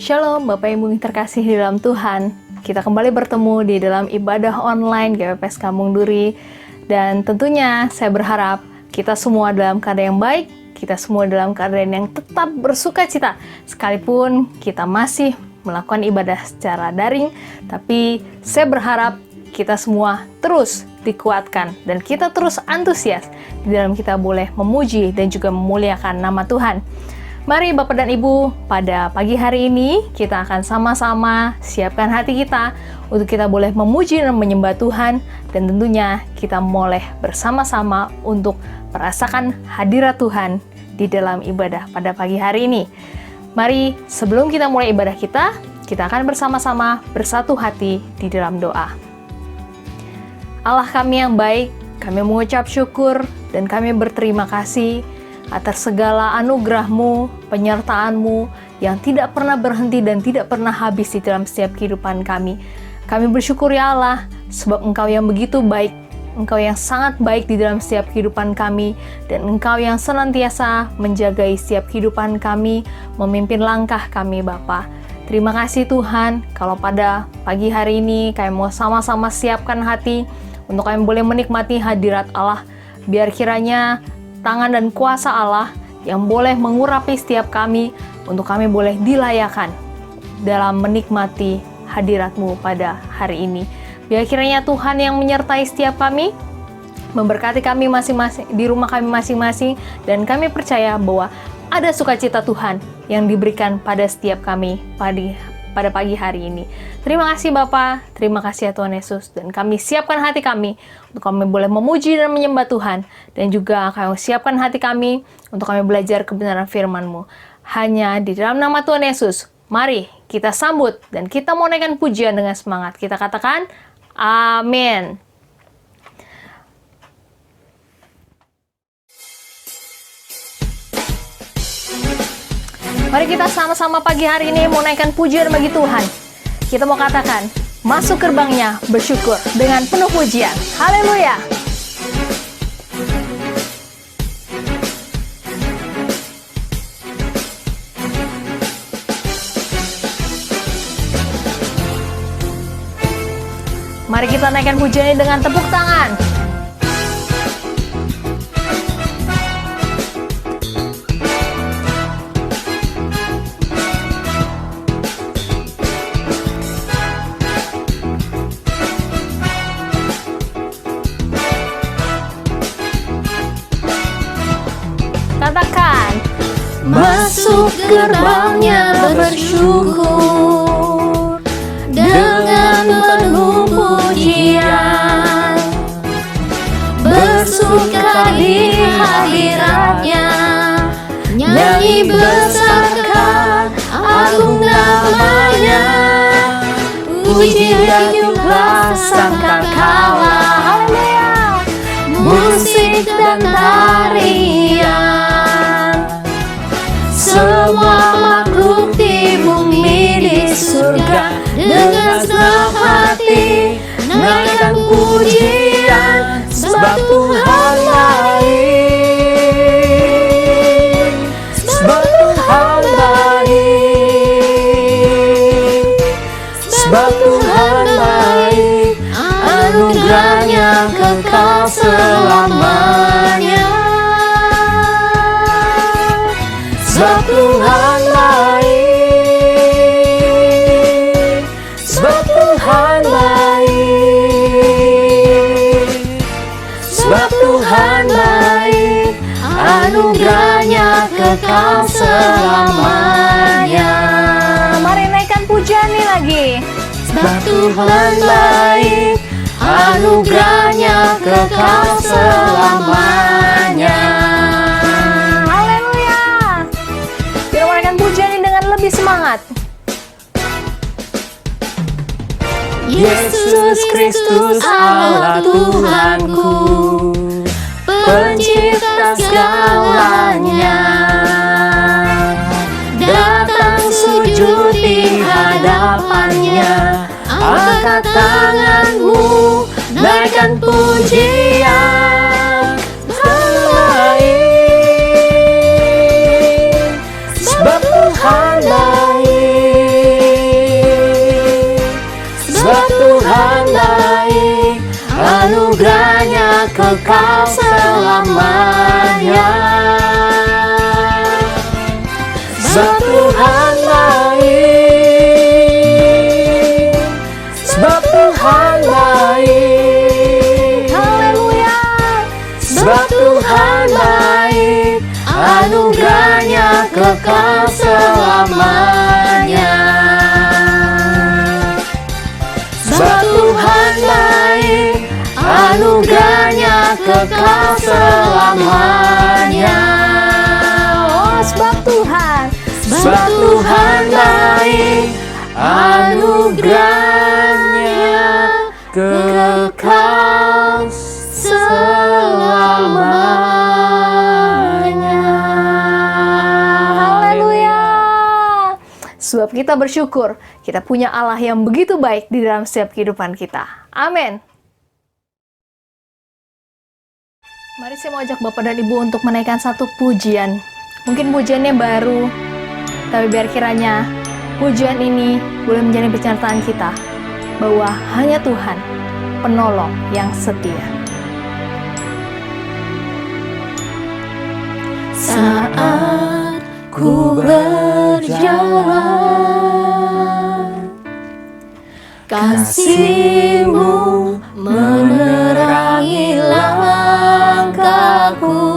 Shalom Bapak Ibu yang terkasih di dalam Tuhan. Kita kembali bertemu di dalam ibadah online GWPS Kampung Duri. Dan tentunya saya berharap kita semua dalam keadaan yang baik, kita semua dalam keadaan yang tetap bersuka cita. Sekalipun kita masih melakukan ibadah secara daring, tapi saya berharap kita semua terus dikuatkan dan kita terus antusias di dalam kita boleh memuji dan juga memuliakan nama Tuhan. Mari Bapak dan Ibu, pada pagi hari ini kita akan sama-sama siapkan hati kita untuk kita boleh memuji dan menyembah Tuhan, dan tentunya kita boleh bersama-sama untuk merasakan hadirat Tuhan di dalam ibadah pada pagi hari ini. Mari sebelum kita mulai ibadah kita akan bersama-sama bersatu hati di dalam doa. Allah kami yang baik, kami mengucap syukur dan kami berterima kasih atas segala anugerah-Mu, penyertaan-Mu yang tidak pernah berhenti dan tidak pernah habis di dalam setiap kehidupan kami. Kami bersyukur ya Allah, sebab Engkau yang begitu baik, Engkau yang sangat baik di dalam setiap kehidupan kami, dan Engkau yang senantiasa menjagai setiap kehidupan kami, memimpin langkah kami Bapa. Terima kasih Tuhan, kalau pada pagi hari ini kami mau sama-sama siapkan hati untuk kami boleh menikmati hadirat Allah. Biar kiranya tangan dan kuasa Allah yang boleh mengurapi setiap kami untuk kami boleh dilayakan dalam menikmati hadirat-Mu pada hari ini. Biar kiranya Tuhan yang menyertai setiap kami, memberkati kami masing-masing di rumah kami masing-masing, dan kami percaya bahwa ada sukacita Tuhan yang diberikan pada setiap kami pada pagi hari ini. Terima kasih Bapa, terima kasih ya Tuhan Yesus, dan kami siapkan hati kami untuk kami boleh memuji dan menyembah Tuhan, dan juga kami siapkan hati kami untuk kami belajar kebenaran firman-Mu. Hanya di dalam nama Tuhan Yesus, mari kita sambut dan kita mau naikkan pujian dengan semangat. Kita katakan, amin. Mari kita sama-sama pagi hari ini mau naikkan pujian bagi Tuhan. Kita mau katakan, masuk gerbangnya bersyukur dengan penuh pujian. Haleluya! Mari kita naikkan pujian ini dengan tepuk tangan. Katakan, masuk gerbangnya bersyukur dengan penuh pujian, bersuka di hadiratnya, nyanyi besarkan agung namanya, puji dan jubah sangkakala, haleluya, musik dan tarian. Semua makhluk di bumi di surga dengan senang hati naikkan pujian, sebab Tuhan baik, sebab Tuhan baik, sebab Tuhan baik, anugerahnya kekal selamanya. Sebab Tuhan baik, sebab Tuhan baik, sebab Tuhan baik, anugerahnya kekal selamanya. mari naikkan pujian ini lagi. Sebab Tuhan baik, anugerahnya kekal selamanya. Pujian ini dengan lebih semangat. Yesus Kristus Allah Tuhanku, pencipta segalanya, datang sujud di hadapannya, angkat tanganmu, naikkan pujian, sebab Tuhan baik, kekal selamanya. Sebab Tuhan baik, sebab Tuhan baik, Haleluya. sebab Tuhan baik, anugerahnya kekal selamanya. Sebab Tuhan baik, anugerahnya kekal selamanya. Oh, sebab Tuhan. Sebab Tuhan baik, anugerahnya kekal selamanya. Haleluya. Sebab kita bersyukur, kita punya Allah yang begitu baik di dalam setiap kehidupan kita. Amin. Mari saya mau ajak Bapak dan Ibu untuk menaikkan satu pujian. Mungkin pujiannya baru, tapi biar kiranya pujian ini boleh menjadi penyertaan kita bahwa hanya Tuhan, penolong yang setia. Saat ku berjalan, kasih-Mu menerangi langkahku.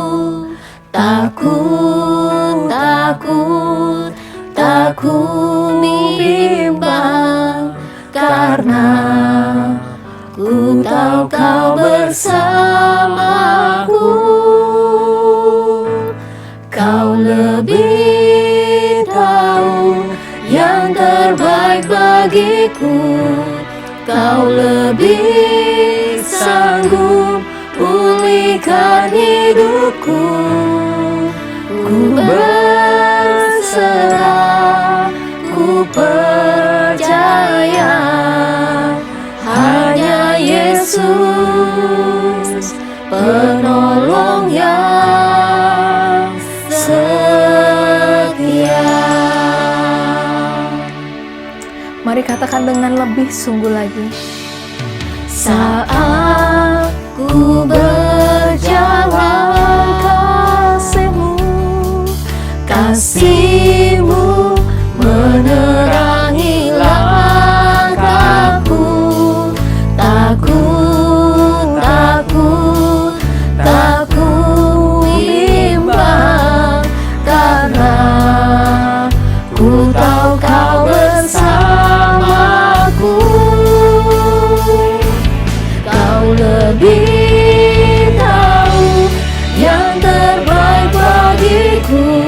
Takut, takut, tak ku bimbang, karena ku tahu Kau bersamaku. Kau lebih tahu yang terbaik bagiku. Kau lebih sanggup pulihkan hidupku. Ku berserah, ku percaya, hanya Yesus penolong yang setia. Mari katakan dengan lebih sungguh lagi. Saat ku berjalan, kasih-Mu menerangi langkahku. Takut, takut, tak ku bimbang, karena ku tahu Kau bersamaku. Kau lebih tahu yang terbaik bagiku.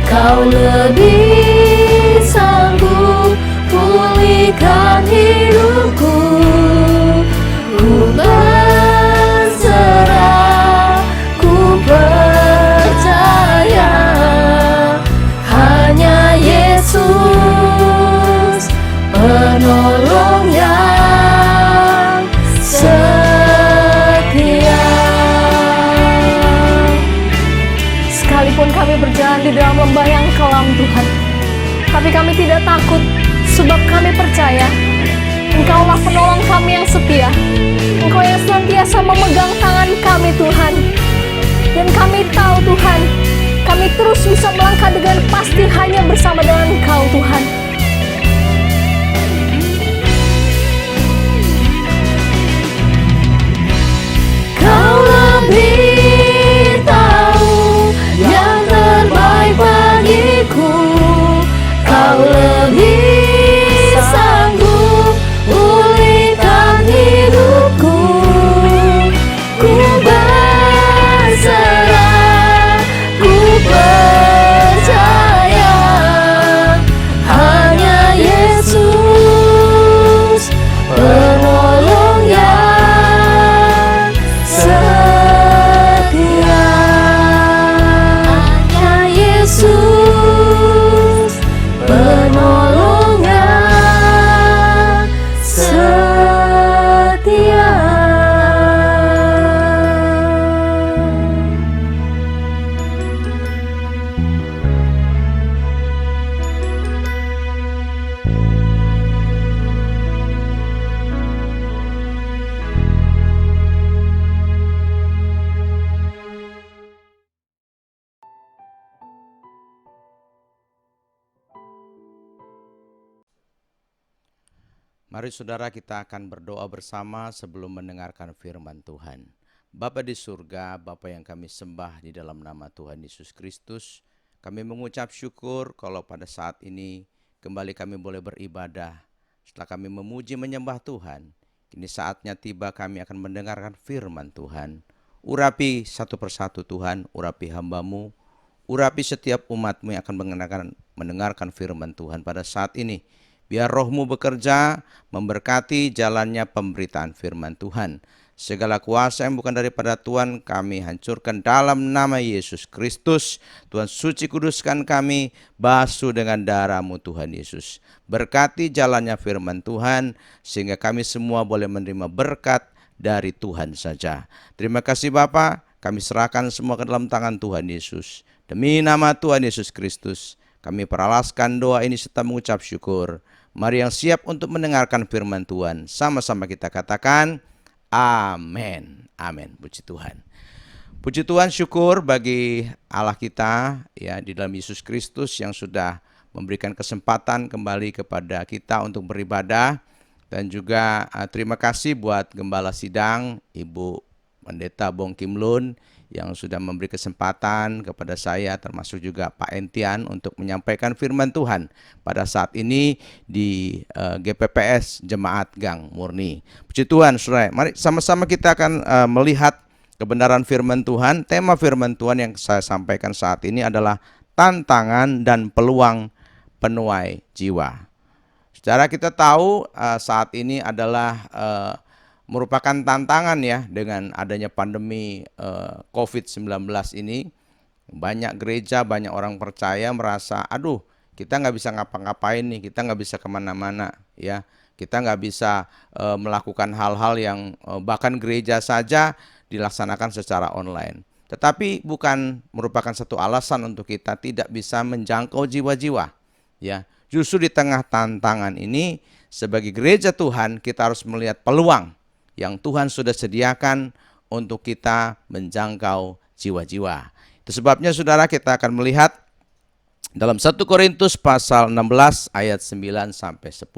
Kau lebih sanggup pulihkan hidupku. Ku berserah, ku percaya, hanya Yesus penolong yang setia. Sekalipun kami berjalan di dalam lembah yang kelam Tuhan, tapi kami tidak takut, sebab kami percaya Engkaulah penolong kami yang setia. Engkau yang senantiasa memegang tangan kami Tuhan. Dan kami tahu Tuhan, kami terus bisa melangkah dengan pasti hanya bersama dengan Engkau Tuhan. Kau lebih tahu yang terbaik bagiku. Kau lebih sanggup pulihkan hidupku. Ku berserah, ku percaya, Mari saudara kita akan berdoa bersama sebelum mendengarkan firman Tuhan. Bapa di surga, Bapa yang kami sembah di dalam nama Tuhan Yesus Kristus, kami mengucap syukur kalau pada saat ini kembali kami boleh beribadah. Setelah kami memuji menyembah Tuhan, kini saatnya tiba kami akan mendengarkan firman Tuhan. Urapi satu persatu Tuhan, urapi hamba-Mu, urapi setiap umat-Mu yang akan mendengarkan firman Tuhan pada saat ini. Biar Roh-Mu bekerja, memberkati jalannya pemberitaan firman Tuhan. Segala kuasa yang bukan daripada Tuhan kami hancurkan dalam nama Yesus Kristus. Tuhan suci kuduskan kami, basuh dengan darah-Mu Tuhan Yesus. Berkati jalannya firman Tuhan, sehingga kami semua boleh menerima berkat dari Tuhan saja. Terima kasih Bapa, kami serahkan semua ke dalam tangan Tuhan Yesus. Demi nama Tuhan Yesus Kristus, kami peralaskan doa ini serta mengucap syukur. Mari yang siap untuk mendengarkan firman Tuhan, sama-sama kita katakan amin. Amin. Puji Tuhan. Puji Tuhan, syukur bagi Allah kita ya di dalam Yesus Kristus yang sudah memberikan kesempatan kembali kepada kita untuk beribadah. Dan juga terima kasih buat Gembala Sidang Ibu Pendeta Bong Kim Lun yang sudah memberi kesempatan kepada saya termasuk juga Pak Entian untuk menyampaikan firman Tuhan pada saat ini di GPPS Jemaat Gang Murni. Puji Tuhan, saudara. Mari sama-sama kita akan melihat kebenaran firman Tuhan. Tema firman Tuhan yang saya sampaikan saat ini adalah tantangan dan peluang penuai jiwa. Secara kita tahu saat ini adalah merupakan tantangan ya dengan adanya pandemi COVID-19 ini. Banyak gereja, banyak orang percaya merasa, aduh kita nggak bisa ngapa-ngapain nih, kita nggak bisa kemana-mana ya. Kita nggak bisa melakukan hal-hal yang bahkan gereja saja dilaksanakan secara online. Tetapi bukan merupakan satu alasan untuk kita tidak bisa menjangkau jiwa-jiwa ya. Justru di tengah tantangan ini sebagai gereja Tuhan kita harus melihat peluang yang Tuhan sudah sediakan untuk kita menjangkau jiwa-jiwa. Itu sebabnya saudara kita akan melihat dalam 1 Korintus pasal 16 ayat 9 sampai 10.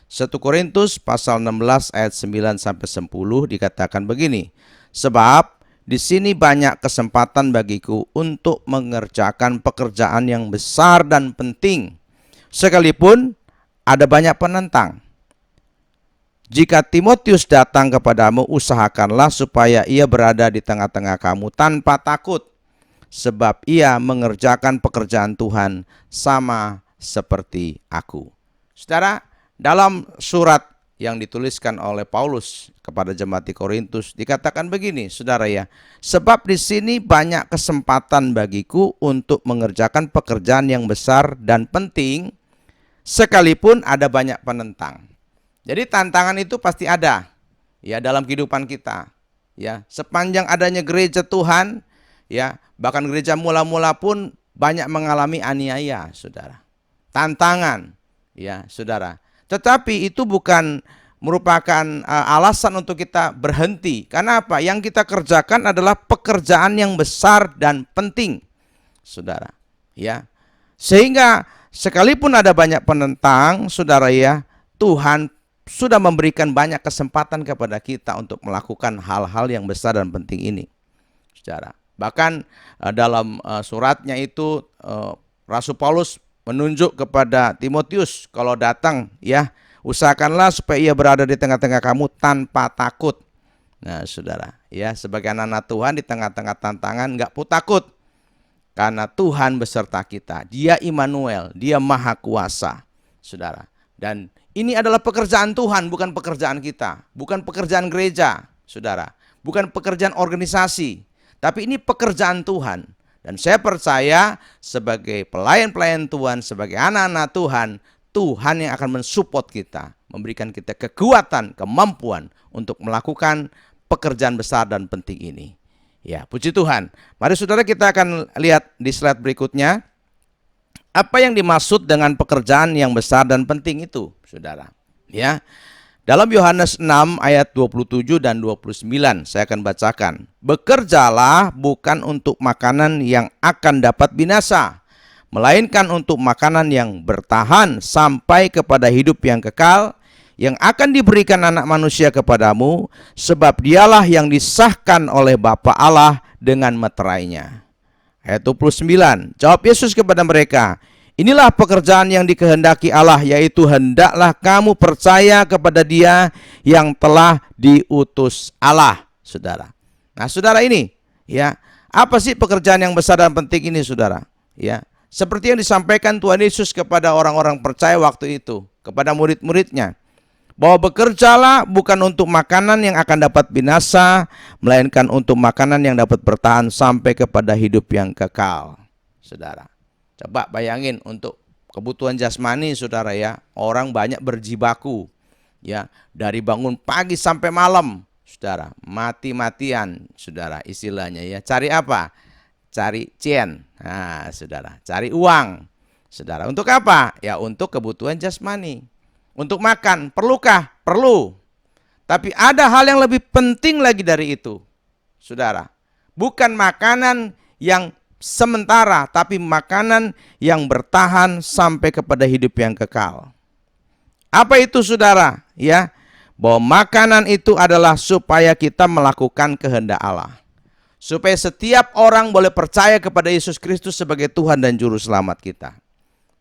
1 Korintus pasal 16 ayat 9 sampai 10 dikatakan begini. Sebab di sini banyak kesempatan bagiku untuk mengerjakan pekerjaan yang besar dan penting, sekalipun ada banyak penentang. Jika Timotius datang kepadamu, usahakanlah supaya ia berada di tengah-tengah kamu tanpa takut, sebab ia mengerjakan pekerjaan Tuhan sama seperti aku. Saudara, dalam surat yang dituliskan oleh Paulus kepada jemaat di Korintus dikatakan begini, saudara ya, sebab di sini banyak kesempatan bagiku untuk mengerjakan pekerjaan yang besar dan penting, sekalipun ada banyak penentang. Jadi tantangan itu pasti ada ya dalam kehidupan kita. Ya, sepanjang adanya gereja Tuhan, ya, bahkan gereja mula-mula pun banyak mengalami aniaya, saudara. Tantangan, ya, saudara. Tetapi itu bukan merupakan alasan untuk kita berhenti. Karena apa? Yang kita kerjakan adalah pekerjaan yang besar dan penting, saudara. Ya, sehingga sekalipun ada banyak penentang, saudara ya, Tuhan sudah memberikan banyak kesempatan kepada kita untuk melakukan hal-hal yang besar dan penting ini, saudara. Bahkan dalam suratnya itu Rasul Paulus menunjuk kepada Timotius kalau datang ya, usahakanlah supaya ia berada di tengah-tengah kamu tanpa takut. Nah, saudara, ya, sebagai anak-anak Tuhan di tengah-tengah tantangan nggak perlu takut, karena Tuhan beserta kita. Dia Immanuel, Dia Maha Kuasa, saudara. Dan ini adalah pekerjaan Tuhan, bukan pekerjaan kita, bukan pekerjaan gereja, saudara, bukan pekerjaan organisasi, tapi ini pekerjaan Tuhan. Dan saya percaya sebagai pelayan-pelayan Tuhan, sebagai anak-anak Tuhan, Tuhan yang akan mensupport kita, memberikan kita kekuatan, kemampuan untuk melakukan pekerjaan besar dan penting ini. Ya, puji Tuhan. Mari saudara kita akan lihat di slide berikutnya. Apa yang dimaksud dengan pekerjaan yang besar dan penting itu, saudara? Ya. Dalam Yohanes 6 ayat 27 dan 29 saya akan bacakan. Bekerjalah bukan untuk makanan yang akan dapat binasa, melainkan untuk makanan yang bertahan sampai kepada hidup yang kekal, yang akan diberikan anak manusia kepadamu, sebab dialah yang disahkan oleh Bapa Allah dengan meterainya. Ayat 29, jawab Yesus kepada mereka, inilah pekerjaan yang dikehendaki Allah, yaitu hendaklah kamu percaya kepada Dia yang telah diutus Allah. Saudara. Nah, saudara, ini ya, apa sih pekerjaan yang besar dan penting ini, saudara? Ya, seperti yang disampaikan Tuhan Yesus kepada orang-orang percaya waktu itu, kepada murid-muridnya, bahwa bekerjalah bukan untuk makanan yang akan dapat binasa, melainkan untuk makanan yang dapat bertahan sampai kepada hidup yang kekal. Saudara, coba bayangin, untuk kebutuhan jasmani, saudara ya, orang banyak berjibaku ya, dari bangun pagi sampai malam, saudara, mati-matian, saudara, istilahnya ya. Cari apa? Cari cien. Nah, saudara, cari uang. Saudara, untuk apa? Ya, untuk kebutuhan jasmani. Untuk makan, perlukah? Perlu. Tapi ada hal yang lebih penting lagi dari itu, saudara. Bukan makanan yang sementara, tapi makanan yang bertahan sampai kepada hidup yang kekal. Apa itu, saudara? Ya, bahwa makanan itu adalah supaya kita melakukan kehendak Allah. Supaya setiap orang boleh percaya kepada Yesus Kristus sebagai Tuhan dan Juru Selamat kita.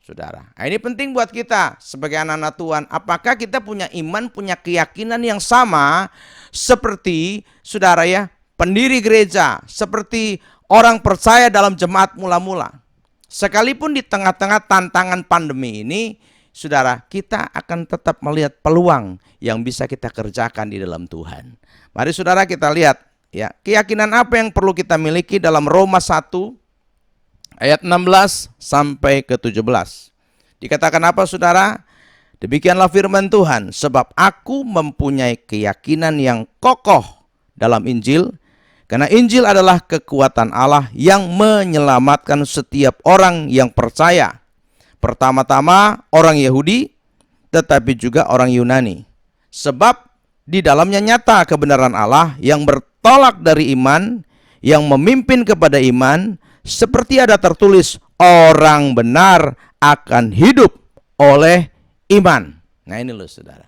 Saudara, nah, ini penting buat kita sebagai anak-anak Tuhan. Apakah kita punya iman, punya keyakinan yang sama seperti, saudara ya, pendiri gereja, seperti orang percaya dalam jemaat mula-mula. Sekalipun di tengah-tengah tantangan pandemi ini, saudara, kita akan tetap melihat peluang yang bisa kita kerjakan di dalam Tuhan. Mari saudara kita lihat ya, keyakinan apa yang perlu kita miliki dalam Roma 1 ayat 16 sampai ke 17. Dikatakan apa, saudara? Demikianlah firman Tuhan, sebab aku mempunyai keyakinan yang kokoh dalam Injil, karena Injil adalah kekuatan Allah yang menyelamatkan setiap orang yang percaya. Pertama-tama orang Yahudi, tetapi juga orang Yunani. Sebab di dalamnya nyata kebenaran Allah yang bertolak dari iman, yang memimpin kepada iman, seperti ada tertulis, orang benar akan hidup oleh iman. Nah, ini loh, saudara.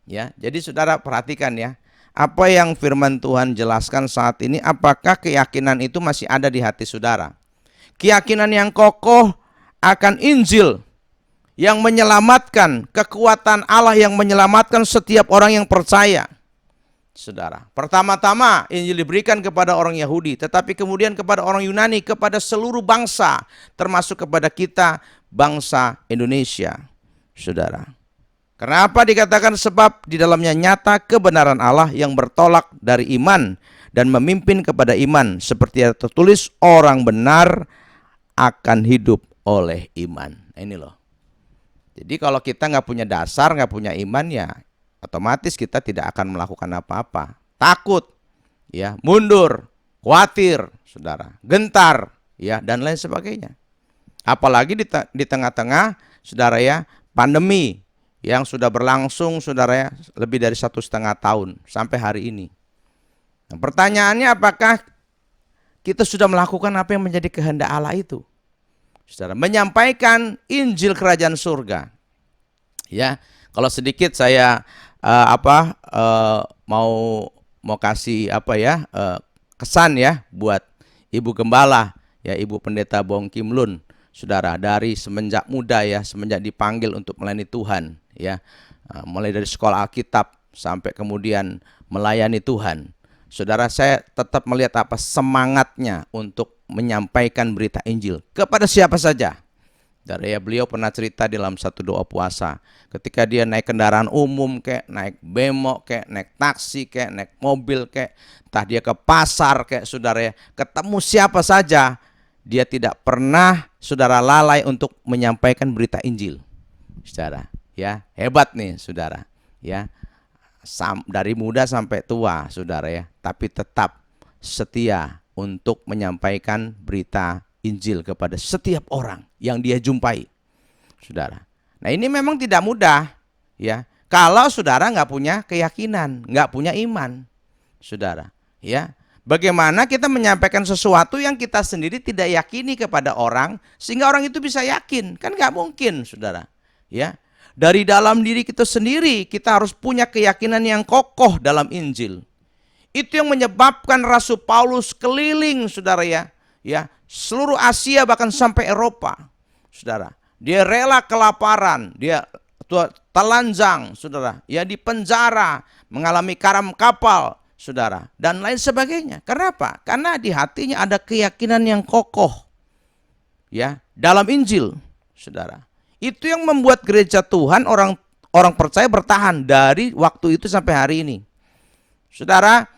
Ya, jadi saudara perhatikan ya, apa yang firman Tuhan jelaskan saat ini, apakah keyakinan itu masih ada di hati saudara? Keyakinan yang kokoh akan Injil yang menyelamatkan, kekuatan Allah yang menyelamatkan setiap orang yang percaya. Saudara, pertama-tama Injil diberikan kepada orang Yahudi, tetapi kemudian kepada orang Yunani, kepada seluruh bangsa, termasuk kepada kita bangsa Indonesia. Saudara, kenapa dikatakan? Sebab di dalamnya nyata kebenaran Allah yang bertolak dari iman dan memimpin kepada iman, seperti yang tertulis, orang benar akan hidup oleh iman. Ini loh. Jadi kalau kita nggak punya dasar, nggak punya iman, ya otomatis kita tidak akan melakukan apa-apa. Takut, ya, mundur, khawatir, saudara, gentar, ya, dan lain sebagainya. Apalagi di tengah-tengah, saudara ya, pandemi yang sudah berlangsung, saudara ya, lebih dari 1,5 tahun sampai hari ini. Nah, pertanyaannya, apakah kita sudah melakukan apa yang menjadi kehendak Allah itu? Saudara, menyampaikan Injil Kerajaan Surga. Ya, kalau sedikit saya mau kasih kesan ya buat Ibu Gembala, ya, Ibu Pendeta Bong Kim Lun, saudara, dari semenjak muda ya, semenjak dipanggil untuk melayani Tuhan, ya, mulai dari sekolah Alkitab sampai kemudian melayani Tuhan. Saudara, saya tetap melihat apa semangatnya untuk menyampaikan berita Injil kepada siapa saja. Dari beliau pernah cerita dalam satu doa puasa, ketika dia naik kendaraan umum, kayak naik bemo, kayak naik taksi, kayak naik mobil, kayak entah dia ke pasar, kayak saudara ya, ketemu siapa saja, dia tidak pernah saudara lalai untuk menyampaikan berita Injil. Saudara, ya, hebat nih saudara, ya. Dari muda sampai tua, saudara ya, tapi tetap setia untuk menyampaikan berita Injil kepada setiap orang yang dia jumpai, saudara. Nah, ini memang tidak mudah, ya, kalau saudara nggak punya keyakinan, nggak punya iman, saudara, ya. Bagaimana kita menyampaikan sesuatu yang kita sendiri tidak yakini kepada orang, sehingga orang itu bisa yakin? Kan nggak mungkin, saudara, ya. dari dalam diri kita sendiri kita harus punya keyakinan yang kokoh dalam Injil. Itu yang menyebabkan Rasul Paulus keliling, saudara ya, seluruh Asia bahkan sampai Eropa, saudara. Dia rela kelaparan, dia telanjang, saudara, ya di penjara, mengalami karam kapal, saudara, dan lain sebagainya. Kenapa? Karena di hatinya ada keyakinan yang kokoh, ya, dalam Injil, saudara. Itu yang membuat gereja Tuhan, orang percaya bertahan dari waktu itu sampai hari ini, saudara.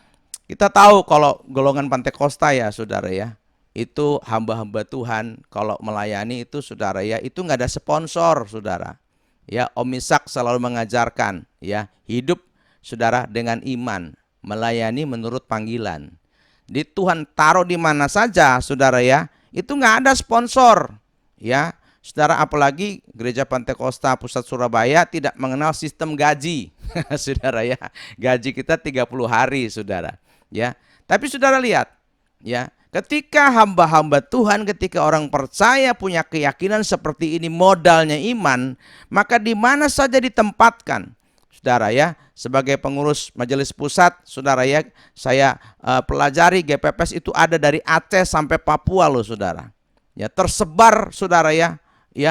Kita tahu kalau golongan Pantekosta ya saudara ya, itu hamba-hamba Tuhan kalau melayani itu saudara ya, itu nggak ada sponsor saudara. Ya, Om Ishak selalu mengajarkan ya, hidup saudara dengan iman, melayani menurut panggilan. Di Tuhan taruh di mana saja saudara ya, itu nggak ada sponsor ya. Saudara, apalagi gereja Pantekosta Pusat Surabaya tidak mengenal sistem gaji. Saudara ya, gaji kita 30 hari saudara. Ya, tapi saudara lihat, ya, ketika hamba-hamba Tuhan, ketika orang percaya punya keyakinan seperti ini, modalnya iman, maka di mana saja ditempatkan, saudara ya, sebagai pengurus majelis pusat, saudara ya, saya pelajari GPPS itu ada dari Aceh sampai Papua loh saudara, ya, tersebar saudara ya,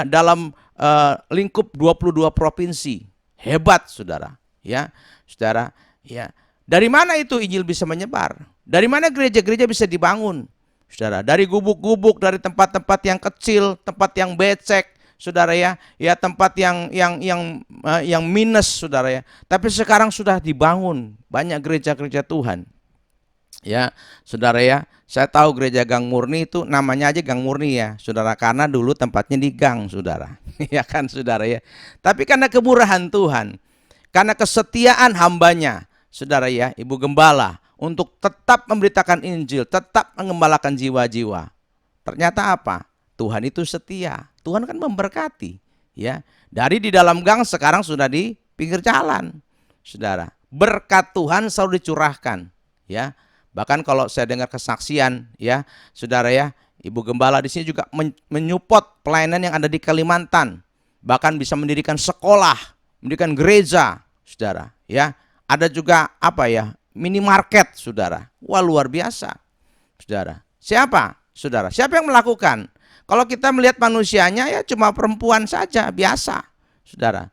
dalam lingkup 22 provinsi, hebat saudara, ya, saudara, ya. Dari mana itu Injil bisa menyebar? Dari mana gereja-gereja bisa dibangun? Saudara, dari gubuk-gubuk, dari tempat-tempat yang kecil, tempat yang becek, saudara ya, tempat yang minus, saudara ya. Tapi sekarang sudah dibangun banyak gereja-gereja Tuhan. Ya, saudara ya, saya tahu gereja Gang Murni itu namanya aja Gang Murni ya, saudara, karena dulu tempatnya di gang, saudara. Ya kan, saudara ya. Tapi karena kemurahan Tuhan, karena kesetiaan hambanya, saudara ya, Ibu Gembala, untuk tetap memberitakan Injil, tetap mengembalakan jiwa-jiwa. Ternyata apa? Tuhan itu setia. Tuhan kan memberkati, ya. Dari di dalam gang sekarang sudah di pinggir jalan, saudara. Berkat Tuhan selalu dicurahkan, ya. Bahkan kalau saya dengar kesaksian, ya, saudara ya, Ibu Gembala di sini juga menyupport pelayanan yang ada di Kalimantan. Bahkan bisa mendirikan sekolah, mendirikan gereja, saudara, ya. Ada juga apa ya, minimarket, saudara. Wah, luar biasa, saudara. Siapa, saudara? Siapa yang melakukan? Kalau kita melihat manusianya ya cuma perempuan saja, biasa, saudara.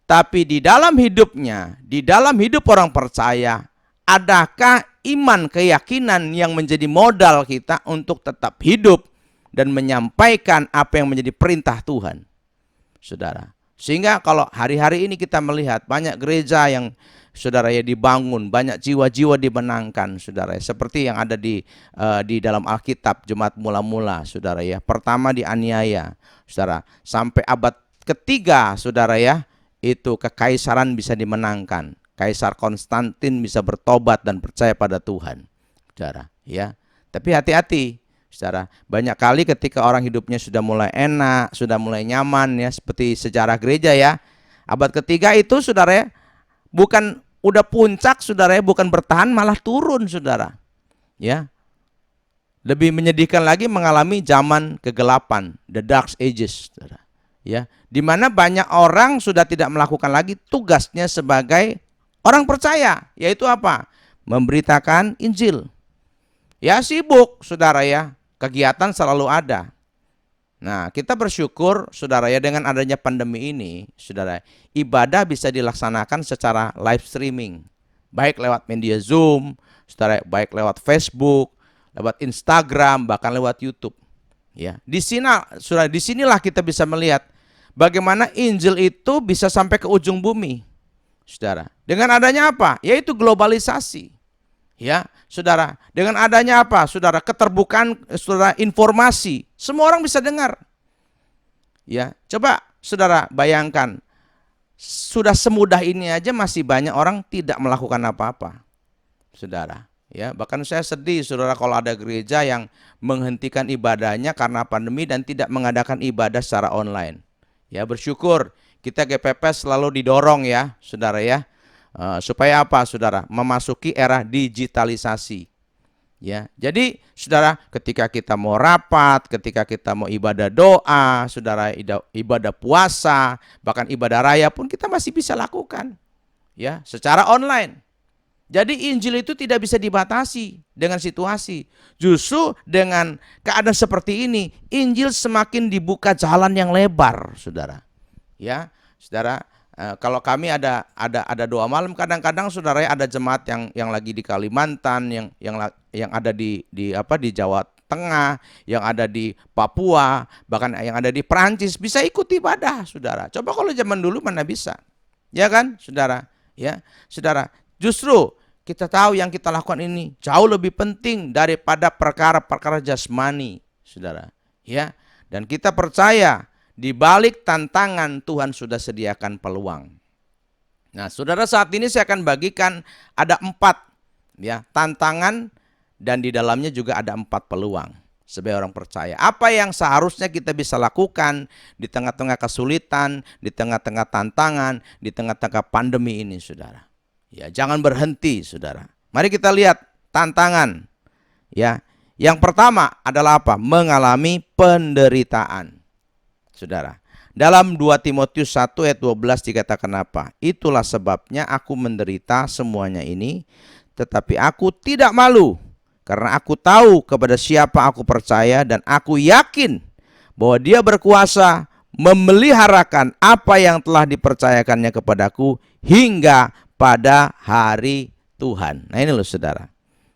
Tapi di dalam hidupnya, di dalam hidup orang percaya, adakah iman, keyakinan yang menjadi modal kita untuk tetap hidup dan menyampaikan apa yang menjadi perintah Tuhan, saudara. Sehingga kalau hari-hari ini kita melihat banyak gereja yang saudara ya dibangun, banyak jiwa-jiwa dimenangkan, saudara ya. Seperti yang ada di dalam Alkitab, jemaat mula-mula, saudara ya. Pertama dianiaya, saudara, sampai abad ketiga, saudara ya, itu kekaisaran bisa dimenangkan. Kaisar Konstantin bisa bertobat dan percaya pada Tuhan, saudara ya. Tapi hati-hati, saudara. Banyak kali ketika orang hidupnya sudah mulai enak, sudah mulai nyaman ya, seperti sejarah gereja ya. Abad ketiga itu, saudara ya, bukan udah puncak, saudara ya, bukan bertahan malah turun, saudara. Ya. Lebih menyedihkan lagi mengalami zaman kegelapan, the dark ages, saudara. Ya, di mana banyak orang sudah tidak melakukan lagi tugasnya sebagai orang percaya, yaitu apa? Memberitakan Injil. Ya, sibuk, saudara ya. Kegiatan selalu ada. Nah, kita bersyukur, saudara ya, dengan adanya pandemi ini, saudara, ibadah bisa dilaksanakan secara live streaming, baik lewat media Zoom, saudara, baik lewat Facebook, lewat Instagram, bahkan lewat YouTube. Ya, di sini, saudara, disinilah kita bisa melihat bagaimana Injil itu bisa sampai ke ujung bumi, saudara. Dengan adanya apa? Yaitu globalisasi. Ya, saudara, dengan adanya apa? Saudara, keterbukaan, saudara, informasi, semua orang bisa dengar. Ya, coba saudara bayangkan, sudah semudah ini aja masih banyak orang tidak melakukan apa-apa, saudara. Ya, bahkan saya sedih, saudara, kalau ada gereja yang menghentikan ibadahnya karena pandemi dan tidak mengadakan ibadah secara online. Ya, bersyukur kita GPP selalu didorong ya, saudara ya. Supaya apa, saudara? Memasuki era digitalisasi. Ya, jadi saudara, ketika kita mau rapat, ketika kita mau ibadah doa, saudara, ibadah puasa, bahkan ibadah raya pun kita masih bisa lakukan, ya, secara online. Jadi Injil itu tidak bisa dibatasi dengan situasi. Justru dengan keadaan seperti ini, Injil semakin dibuka jalan yang lebar, saudara. Ya, saudara. Kalau kami ada doa malam, kadang-kadang saudara, ada jemaat yang lagi di Kalimantan, yang ada di Jawa Tengah, yang ada di Papua, bahkan yang ada di Perancis bisa ikut ibadah, saudara. Coba kalau zaman dulu mana bisa, ya kan, saudara? Ya, saudara. Justru kita tahu yang kita lakukan ini jauh lebih penting daripada perkara-perkara jasmani, saudara. Ya, dan kita percaya di balik tantangan Tuhan sudah sediakan peluang. Nah, saudara, saat ini saya akan bagikan ada 4 ya tantangan, dan di dalamnya juga ada 4 peluang sebagai orang percaya. Apa yang seharusnya kita bisa lakukan di tengah-tengah kesulitan, di tengah-tengah tantangan, di tengah-tengah pandemi ini, saudara. Ya, jangan berhenti, saudara. Mari kita lihat tantangan. Ya, yang pertama adalah apa? Mengalami penderitaan. Saudara, dalam 2 Timotius 1 ayat 12 dikatakan apa? Itulah sebabnya aku menderita semuanya ini, tetapi aku tidak malu, karena aku tahu kepada siapa aku percaya, dan aku yakin bahwa Dia berkuasa memeliharakan apa yang telah dipercayakannya kepadaku hingga pada hari Tuhan. Nah, ini loh, saudara.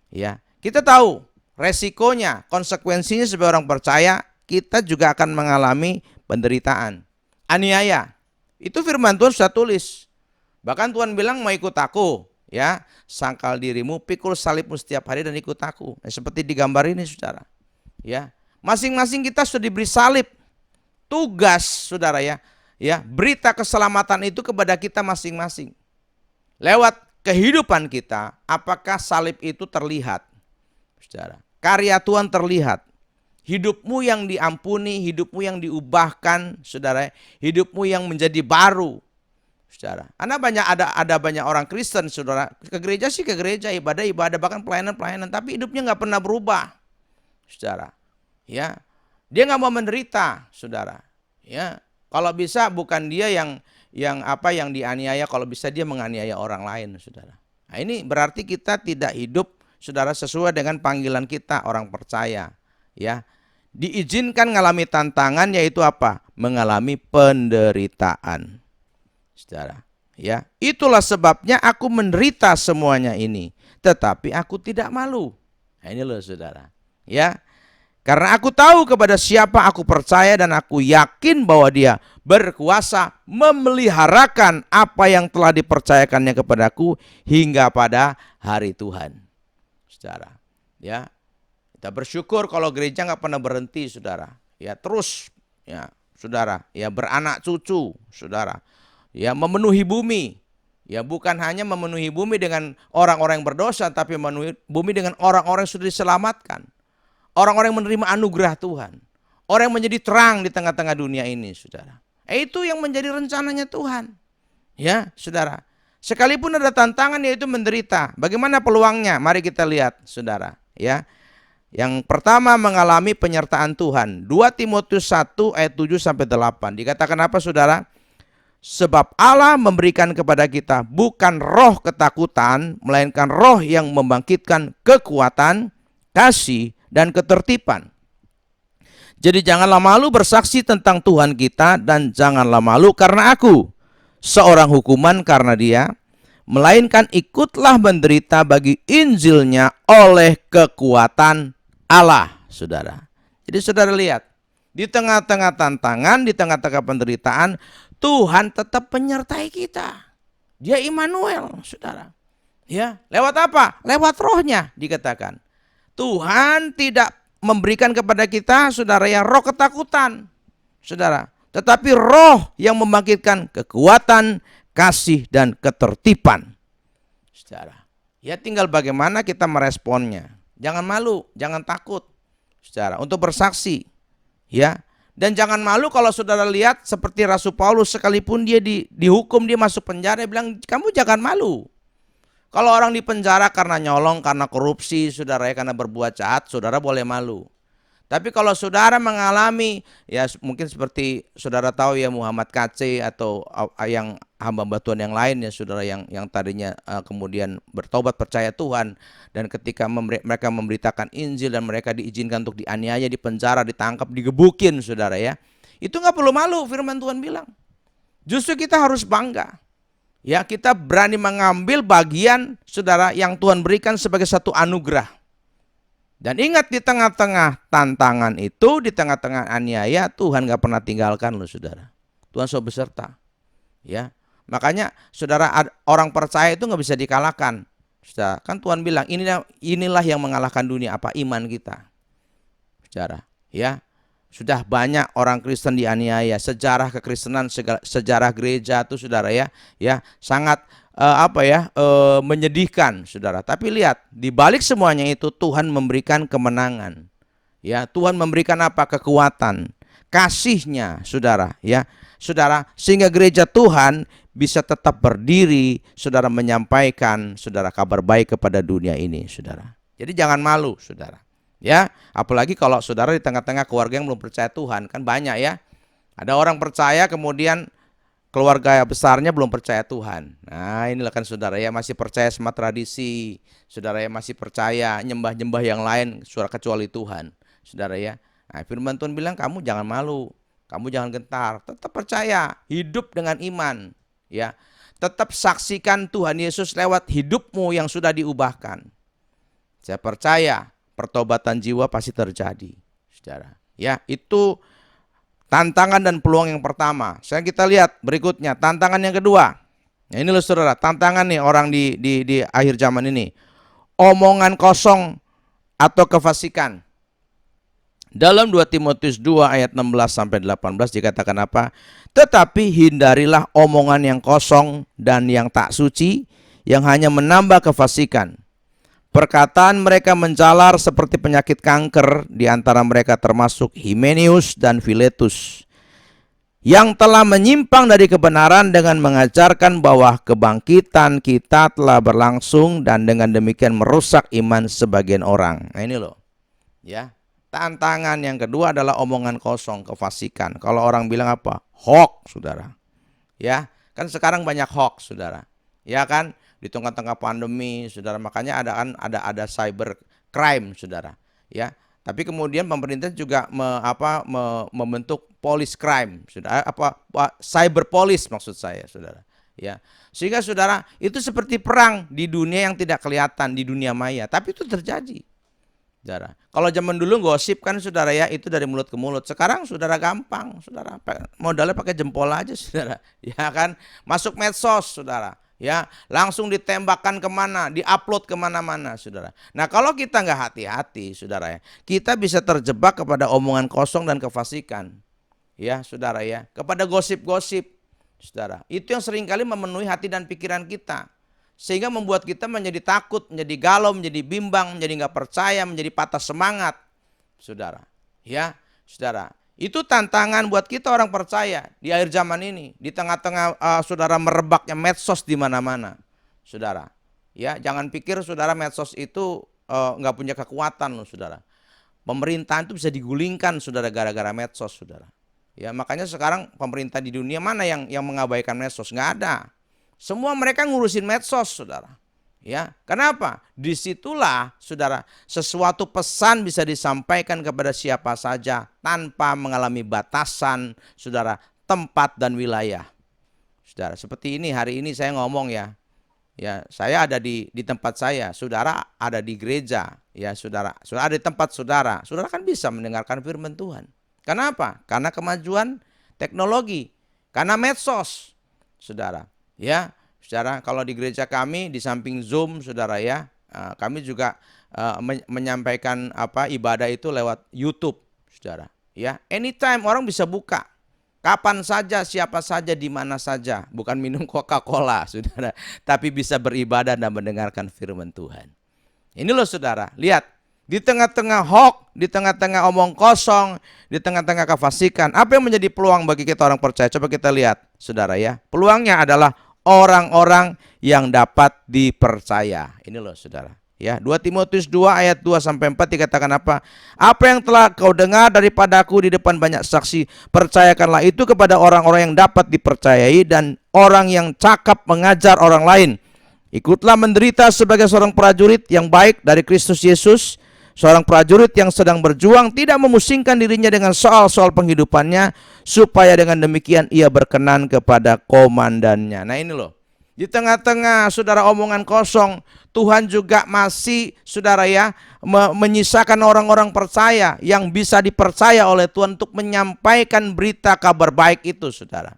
Ya, kita tahu resikonya, konsekuensinya sebagai orang percaya, kita juga akan mengalami penderitaan, aniaya. Itu firman Tuhan sudah tulis. Bahkan Tuhan bilang, mau ikut aku, ya, sangkal dirimu, pikul salibmu setiap hari dan ikut aku. Seperti di gambar ini, saudara. Ya, masing-masing kita sudah diberi salib. Tugas, saudara, ya, berita keselamatan itu kepada kita masing-masing. Lewat kehidupan kita, apakah salib itu terlihat, saudara? Karya Tuhan terlihat. Hidupmu yang diampuni, hidupmu yang diubahkan, saudara, hidupmu yang menjadi baru, saudara. Karena ada banyak orang Kristen, saudara, ke gereja sih ke gereja, ibadah, bahkan pelayanan, tapi hidupnya nggak pernah berubah, saudara. Ya, dia nggak mau menderita, saudara. Ya, kalau bisa bukan dia yang dianiaya, kalau bisa dia menganiaya orang lain, saudara. Nah, ini berarti kita tidak hidup, saudara, sesuai dengan panggilan kita orang percaya, ya. Diizinkan mengalami tantangan, yaitu apa? Mengalami penderitaan, saudara. Ya, itulah sebabnya aku menderita semuanya ini, tetapi aku tidak malu. Nah, ini loh, saudara. Ya, karena aku tahu kepada siapa aku percaya, dan aku yakin bahwa Dia berkuasa memeliharakan apa yang telah dipercayakannya kepadaku hingga pada hari Tuhan, saudara. Ya. Kita bersyukur kalau gereja nggak pernah berhenti, saudara. Ya, terus, ya, saudara, ya, beranak cucu, saudara. Ya, memenuhi bumi. Ya, bukan hanya memenuhi bumi dengan orang-orang yang berdosa, tapi memenuhi bumi dengan orang-orang yang sudah diselamatkan. Orang-orang yang menerima anugerah Tuhan. Orang yang menjadi terang di tengah-tengah dunia ini, saudara. Itu yang menjadi rencananya Tuhan. Ya, saudara. Sekalipun ada tantangan, yaitu menderita. Bagaimana peluangnya? Mari kita lihat, saudara. Ya. Yang pertama, mengalami penyertaan Tuhan. 2 Timotius 1 ayat 7-8. Dikatakan apa, saudara? Sebab Allah memberikan kepada kita bukan roh ketakutan, melainkan roh yang membangkitkan kekuatan, kasih, dan ketertiban. Jadi janganlah malu bersaksi tentang Tuhan kita, dan janganlah malu karena aku, seorang hukuman karena Dia, melainkan ikutlah menderita bagi Injilnya oleh kekuatan Allah, saudara. Jadi saudara lihat, di tengah-tengah tantangan, di tengah-tengah penderitaan, Tuhan tetap menyertai kita. Dia Immanuel, saudara. Ya, lewat apa? Lewat rohnya, dikatakan. Tuhan tidak memberikan kepada kita, saudara, yang roh ketakutan, saudara, tetapi roh yang membangkitkan kekuatan, kasih, dan ketertiban, saudara. Ya, tinggal bagaimana kita meresponnya. Jangan malu, jangan takut, saudara, untuk bersaksi, ya. Dan jangan malu kalau saudara lihat seperti Rasul Paulus, sekalipun dia dihukum, dia masuk penjara, dia bilang, kamu jangan malu. Kalau orang di penjara karena nyolong, karena korupsi, saudara ya, karena berbuat jahat, saudara boleh malu. Tapi kalau saudara mengalami, ya mungkin seperti saudara tahu ya Muhammad KC atau yang hamba Tuhan yang lain ya saudara, yang tadinya kemudian bertobat percaya Tuhan, dan ketika mereka memberitakan Injil dan mereka diizinkan untuk dianiaya, di penjara, ditangkap, digebukin saudara ya. Itu nggak perlu malu, firman Tuhan bilang. Justru kita harus bangga. Ya, kita berani mengambil bagian saudara yang Tuhan berikan sebagai satu anugerah. Dan ingat, di tengah-tengah tantangan itu, di tengah-tengah aniaya, Tuhan gak pernah tinggalkan loh saudara. Tuhan selalu beserta. Ya, makanya saudara, orang percaya itu gak bisa dikalahkan. Saudara, kan Tuhan bilang inilah yang mengalahkan dunia, apa? Iman kita. Saudara, ya. Sudah banyak orang Kristen dianiaya. Sejarah kekristenan, sejarah gereja itu saudara ya, sangat menyedihkan saudara. Tapi lihat, di balik semuanya itu Tuhan memberikan kemenangan. Ya, Tuhan memberikan apa? Kekuatan, kasih-Nya saudara ya. Saudara, sehingga gereja Tuhan bisa tetap berdiri, saudara, menyampaikan saudara kabar baik kepada dunia ini saudara. Jadi jangan malu saudara. Ya, apalagi kalau saudara di tengah-tengah keluarga yang belum percaya Tuhan, kan banyak ya. Ada orang percaya kemudian keluarga besarnya belum percaya Tuhan. Nah, inilah kan saudara ya, masih percaya sama tradisi. Saudara ya, masih percaya nyembah-nyembah yang lain kecuali Tuhan. Saudara ya. Nah, firman Tuhan bilang kamu jangan malu, kamu jangan gentar, tetap percaya, hidup dengan iman, ya. Tetap saksikan Tuhan Yesus lewat hidupmu yang sudah diubahkan. Saya percaya pertobatan jiwa pasti terjadi, saudara. Ya, itu tantangan dan peluang yang pertama. Sekarang kita lihat berikutnya, tantangan yang kedua. Nah, ini loh saudara, tantangan nih orang di akhir zaman ini. Omongan kosong atau kefasikan. Dalam 2 Timotius 2 ayat 16 sampai 18 dikatakan apa? Tetapi hindarilah omongan yang kosong dan yang tak suci, yang hanya menambah kefasikan. Perkataan mereka menjalar seperti penyakit kanker, di antara mereka termasuk Himenius dan Filetus, yang telah menyimpang dari kebenaran dengan mengajarkan bahwa kebangkitan kita telah berlangsung, dan dengan demikian merusak iman sebagian orang. Nah ini loh, ya. Tantangan yang kedua adalah omongan kosong, kefasikan. Kalau orang bilang apa? Hoax, saudara. Ya, kan sekarang banyak hoax, saudara. Ya kan? Di tengah-tengah pandemi, saudara, makanya ada cyber crime, saudara, ya. Tapi kemudian pemerintah juga membentuk police crime, saudara, cyber police maksud saya, saudara, ya. Sehingga saudara, itu seperti perang di dunia yang tidak kelihatan, di dunia maya, tapi itu terjadi, saudara. Kalau zaman dulu gosip kan saudara ya, itu dari mulut ke mulut. Sekarang saudara gampang, saudara, modalnya pakai jempol aja, saudara, ya kan. Masuk medsos, saudara. Ya, langsung ditembakkan kemana, diupload kemana-mana, saudara. Nah, kalau kita nggak hati-hati, saudara ya, kita bisa terjebak kepada omongan kosong dan kefasikan, ya, saudara ya, kepada gosip-gosip, saudara. Itu yang seringkali memenuhi hati dan pikiran kita, sehingga membuat kita menjadi takut, menjadi galau, menjadi bimbang, menjadi nggak percaya, menjadi patah semangat, saudara. Ya, saudara. Itu tantangan buat kita orang percaya di akhir zaman ini, di tengah-tengah saudara merebaknya medsos di mana-mana, saudara. Ya, jangan pikir saudara medsos itu nggak punya kekuatan loh, saudara. Pemerintahan itu bisa digulingkan, saudara, gara-gara medsos, saudara. Ya, makanya sekarang pemerintah di dunia mana yang mengabaikan medsos? Nggak ada. Semua mereka ngurusin medsos, saudara. Ya, kenapa? Disitulah, saudara, sesuatu pesan bisa disampaikan kepada siapa saja tanpa mengalami batasan, saudara, tempat dan wilayah. Saudara, seperti ini hari ini saya ngomong ya. Ya, saya ada di tempat saya, saudara ada di gereja, ya saudara ada di tempat saudara. Saudara kan bisa mendengarkan firman Tuhan. Kenapa? Karena kemajuan teknologi, karena medsos, saudara. Ya, saudara, kalau di gereja kami di samping Zoom, saudara ya, kami juga menyampaikan ibadah itu lewat YouTube, saudara. Ya, anytime orang bisa buka, kapan saja, siapa saja, di mana saja. Bukan minum Coca-Cola, saudara, tapi bisa beribadah dan mendengarkan firman Tuhan. Ini loh, saudara, lihat. Di tengah-tengah hoax, di tengah-tengah omong kosong, di tengah-tengah kefasikan, apa yang menjadi peluang bagi kita orang percaya? Coba kita lihat, saudara ya. Peluangnya adalah orang-orang yang dapat dipercaya. Ini loh saudara. Ya, 2 Timotius 2 ayat 2 sampai 4 dikatakan apa? Apa yang telah kau dengar daripadaku di depan banyak saksi, percayakanlah itu kepada orang-orang yang dapat dipercayai dan orang yang cakap mengajar orang lain. Ikutlah menderita sebagai seorang prajurit yang baik dari Kristus Yesus, seorang prajurit yang sedang berjuang, tidak memusingkan dirinya dengan soal-soal penghidupannya, supaya dengan demikian ia berkenan kepada komandannya. Nah ini loh, di tengah-tengah saudara omongan kosong, Tuhan juga masih saudara ya menyisakan orang-orang percaya yang bisa dipercaya oleh Tuhan untuk menyampaikan berita kabar baik itu saudara.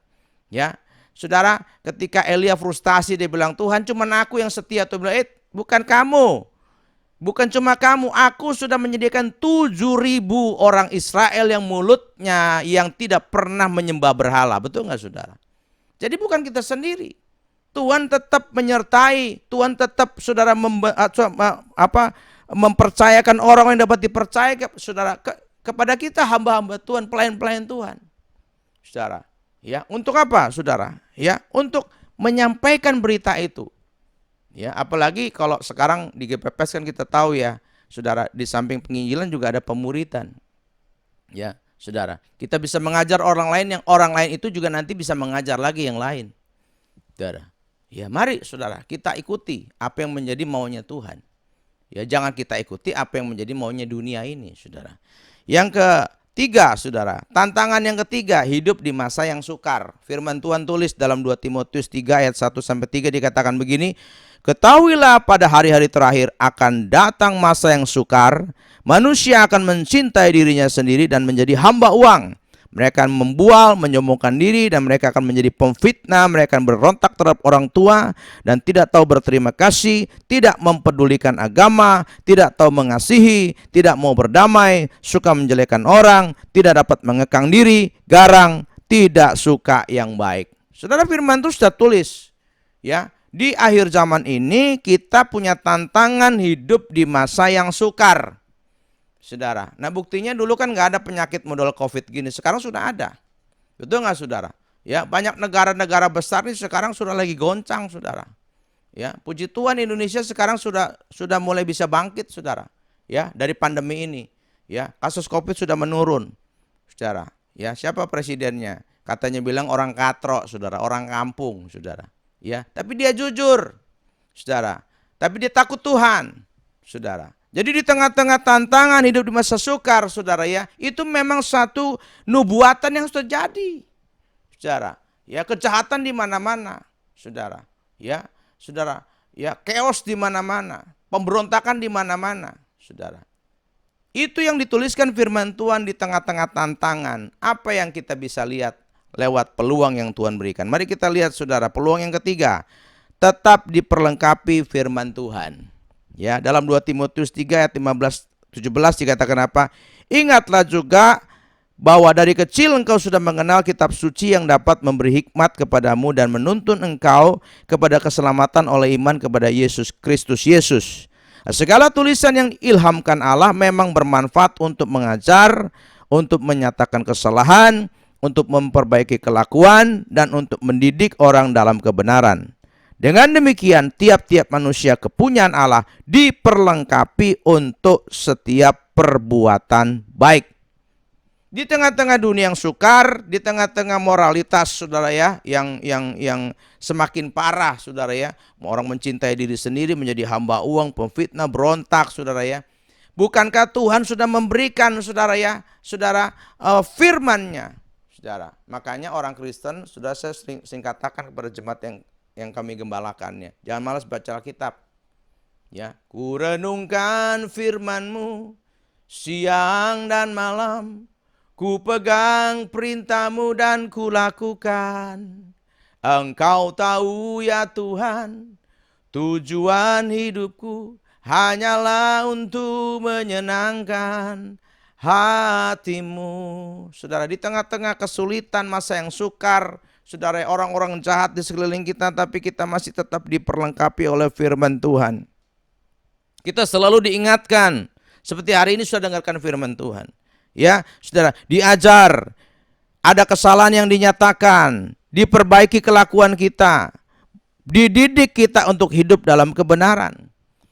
Ya, saudara, ketika Elia frustasi dia bilang, Tuhan cuma aku yang setia. Tuhan bilang, bukan kamu. Bukan cuma kamu, aku sudah menyediakan 7.000 orang Israel yang mulutnya yang tidak pernah menyembah berhala. Betul nggak saudara? Jadi bukan kita sendiri. Tuhan tetap menyertai, Tuhan tetap saudara mempercayakan orang yang dapat dipercaya saudara kepada kita hamba-hamba Tuhan, pelayan-pelayan Tuhan. Saudara, ya, untuk apa saudara? Ya, untuk menyampaikan berita itu. Ya, apalagi kalau sekarang di GPPS kan kita tahu ya, saudara, di samping penginjilan juga ada pemuritan. Ya, saudara, kita bisa mengajar orang lain yang orang lain itu juga nanti bisa mengajar lagi yang lain. Saudara, ya mari saudara kita ikuti apa yang menjadi maunya Tuhan. Ya, jangan kita ikuti apa yang menjadi maunya dunia ini, saudara. Yang ketiga, saudara, tantangan yang ketiga, hidup di masa yang sukar. Firman Tuhan tulis dalam 2 Timotius 3 ayat 1 sampai 3 dikatakan begini, ketahuilah pada hari-hari terakhir akan datang masa yang sukar, manusia akan mencintai dirinya sendiri dan menjadi hamba uang. Mereka akan membual, menyombongkan diri, dan mereka akan menjadi pemfitnah. Mereka akan berontak terhadap orang tua dan tidak tahu berterima kasih, tidak mempedulikan agama, tidak tahu mengasihi, tidak mau berdamai, suka menjelekkan orang, tidak dapat mengekang diri, garang, tidak suka yang baik. Saudara, firman itu sudah tulis, ya, di akhir zaman ini kita punya tantangan hidup di masa yang sukar. Saudara, nah buktinya dulu kan nggak ada penyakit model COVID gini, sekarang sudah ada. Betul nggak saudara? Ya, banyak negara-negara besar ini sekarang sudah lagi goncang saudara. Ya, puji Tuhan Indonesia sekarang sudah mulai bisa bangkit saudara. Ya, dari pandemi ini. Ya, kasus COVID sudah menurun saudara. Ya, siapa presidennya? Katanya bilang orang katro saudara, orang kampung saudara. Ya, tapi dia jujur saudara. Tapi dia takut Tuhan saudara. Jadi di tengah-tengah tantangan hidup di masa sukar, saudara ya, itu memang satu nubuatan yang sudah jadi, saudara. Ya, kejahatan di mana-mana, saudara. Ya, saudara. Ya, chaos di mana-mana, pemberontakan di mana-mana, saudara. Itu yang dituliskan firman Tuhan di tengah-tengah tantangan. Apa yang kita bisa lihat lewat peluang yang Tuhan berikan? Mari kita lihat, saudara, peluang yang ketiga, tetap diperlengkapi firman Tuhan. Ya, dalam 2 Timotius 3 ayat 15-17 dikatakan apa? Ingatlah juga bahwa dari kecil engkau sudah mengenal kitab suci yang dapat memberi hikmat kepadamu dan menuntun engkau kepada keselamatan oleh iman kepada Yesus Kristus Yesus. Nah, segala tulisan yang ilhamkan Allah memang bermanfaat untuk mengajar, untuk menyatakan kesalahan, untuk memperbaiki kelakuan, dan untuk mendidik orang dalam kebenaran. Dengan demikian, tiap-tiap manusia kepunyaan Allah diperlengkapi untuk setiap perbuatan baik. Di tengah-tengah dunia yang sukar, di tengah-tengah moralitas, saudara ya, yang semakin parah, saudara ya, orang mencintai diri sendiri, menjadi hamba uang, pemfitnah, berontak, saudara ya. Bukankah Tuhan sudah memberikan, saudara ya, saudara, firman-Nya, saudara. Makanya orang Kristen, sudah saya sering katakan kepada jemaat yang kami gembalakannya, jangan malas baca Alkitab. Ya, ku renungkan firman-Mu siang dan malam, ku pegang perintah-Mu dan ku lakukan. Engkau tahu ya Tuhan, tujuan hidupku hanyalah untuk menyenangkan hati-Mu. Saudara, di tengah-tengah kesulitan, masa yang sukar, saudara, orang-orang jahat di sekeliling kita, tapi kita masih tetap diperlengkapi oleh firman Tuhan. Kita selalu diingatkan, seperti hari ini sudah dengarkan firman Tuhan. Ya, saudara, diajar, ada kesalahan yang dinyatakan, diperbaiki kelakuan kita. Dididik kita untuk hidup dalam kebenaran.